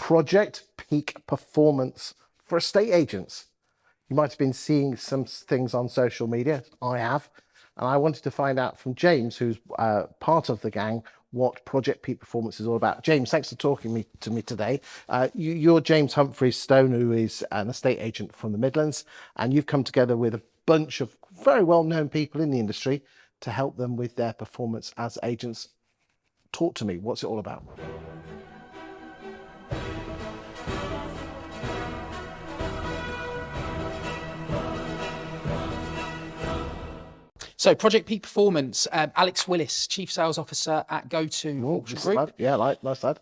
Project Peak Performance for estate agents. You might have been seeing some things on social media. I have. And I wanted to find out from James, who's part of the gang, what Project Peak Performance is all about. James, thanks for talking to me today. You're James Humphries-Stone, who is an estate agent from the Midlands, and you've come together with a bunch of very well-known people in the industry to help them with their performance as agents. Talk to me, what's it all about? So Project Peak Performance, Alex Willis, Chief Sales Officer at Go2 Auction Group. Lad. Yeah, nice lad.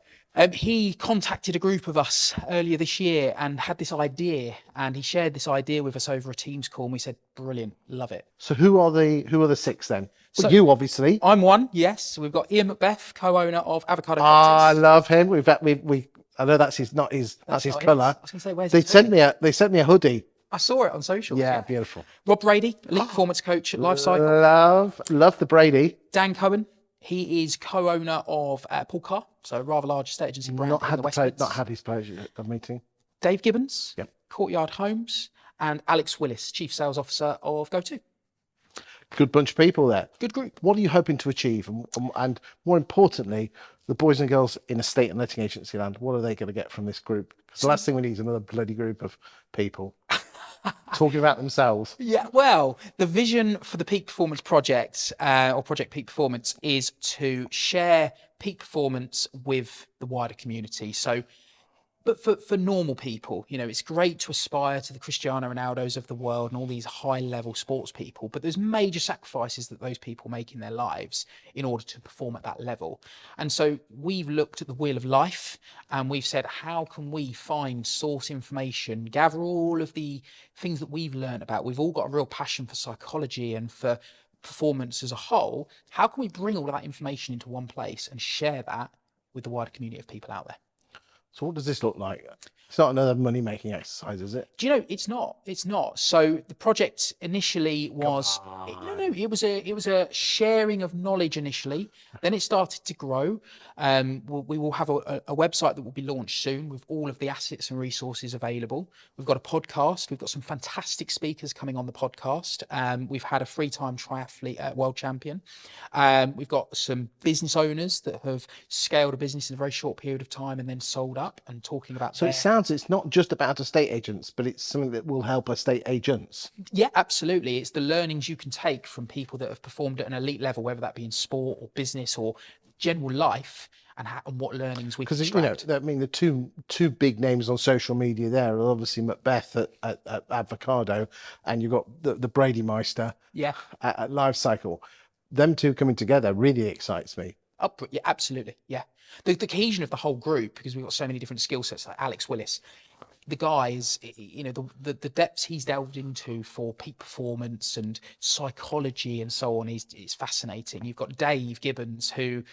He contacted a group of us earlier this year and had this idea, and he shared this idea with us over a Teams call, and we said, brilliant, love it. So who are the six then? Well, you obviously. I'm one, yes. We've got Ian Macbeth, co-owner of Avocado Practice. I love him. I know that's his colour. I was going to say, where's they sent me a hoodie. I saw it on social. Yeah, beautiful. Rob Brady, elite performance coach at Lifecycle. Love the Brady. Dan Cohen, he is co-owner of Paul Carr, so a rather large estate agency brand in the West Midlands. Not had his pleasure at the meeting. Dave Gibbons, yep. Courtyard Homes, and Alex Willis, Chief Sales Officer of Go2. Good bunch of people there. Good group. What are you hoping to achieve? And more importantly, the boys and girls in estate and letting agency land, what are they going to get from this group? Because the last thing we need is another bloody group of people talking about themselves. Yeah, well, the vision for the Peak Performance Project, or Project Peak Performance, is to share peak performance with the wider community. So, but for normal people, you know, it's great to aspire to the Cristiano Ronaldos of the world and all these high-level sports people, but there's major sacrifices that those people make in their lives in order to perform at that level. And so we've looked at the wheel of life and we've said, how can we find source information, gather all of the things that we've learned about? We've all got a real passion for psychology and for performance as a whole. How can we bring all of that information into one place and share that with the wider community of people out there? So what does this look like? It's not another money-making exercise, is it? Do you know, it's not. So the project initially was, it was a sharing of knowledge initially. Then it started to grow. We will have a website that will be launched soon with all of the assets and resources available. We've got a podcast. We've got some fantastic speakers coming on the podcast. We've had a three-time triathlete world champion. We've got some business owners that have scaled a business in a very short period of time and then sold up and talking about. So it sounds, it's not just about estate agents, but it's something that will help estate agents. Yeah, absolutely. It's the learnings you can take from people that have performed at an elite level, whether that be in sport or business or general life, and what learnings we can extract. You know, I mean, the two big names on social media there are obviously Macbeth at Avocado, and you've got the Brady Meister at Lifecycle. Them two coming together really excites me. Oh, yeah, absolutely. Yeah. The cohesion of the whole group, because we've got so many different skill sets, like Alex Willis, the guys, you know, the depths he's delved into for peak performance and psychology and so on is fascinating. You've got Dave Gibbons, who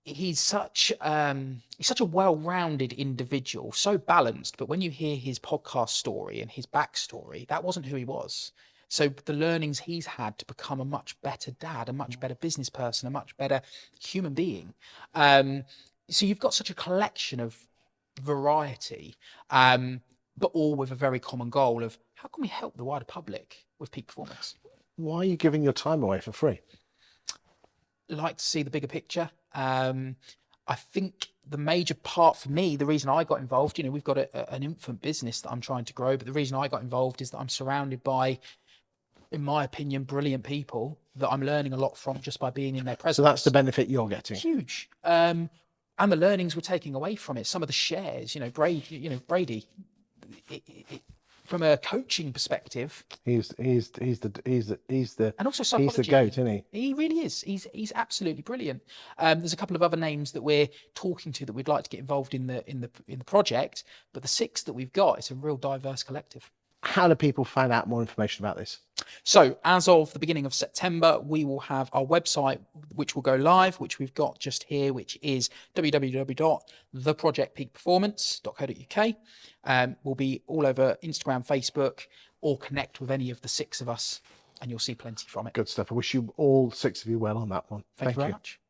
he's such a well-rounded individual, so balanced. But when you hear his podcast story and his backstory, that wasn't who he was. So the learnings he's had to become a much better dad, a much better business person, a much better human being. So you've got such a collection of variety, but all with a very common goal of how can we help the wider public with peak performance? Why are you giving your time away for free? Like to see the bigger picture. I think the major part for me, the reason I got involved, you know, we've got an infant business that I'm trying to grow, but the reason I got involved is that I'm surrounded by, in my opinion, brilliant people that I'm learning a lot from just by being in their presence. So that's the benefit you're getting. Huge. And the learnings we're taking away from it. Some of the shares, you know, Brady, from a coaching perspective, he's the and also psychology. He's the goat, isn't he? He really is. He's absolutely brilliant. There's a couple of other names that we're talking to that we'd like to get involved in the project, but the six that we've got, it's a real diverse collective. How do people find out more information about this? So as of the beginning of September, we will have our website, which will go live, which we've got just here, which is www.theprojectpeakperformance.co.uk. We'll be all over Instagram, Facebook, or connect with any of the six of us, and you'll see plenty from it. Good stuff. I wish you all six of you well on that one. Thank you very much.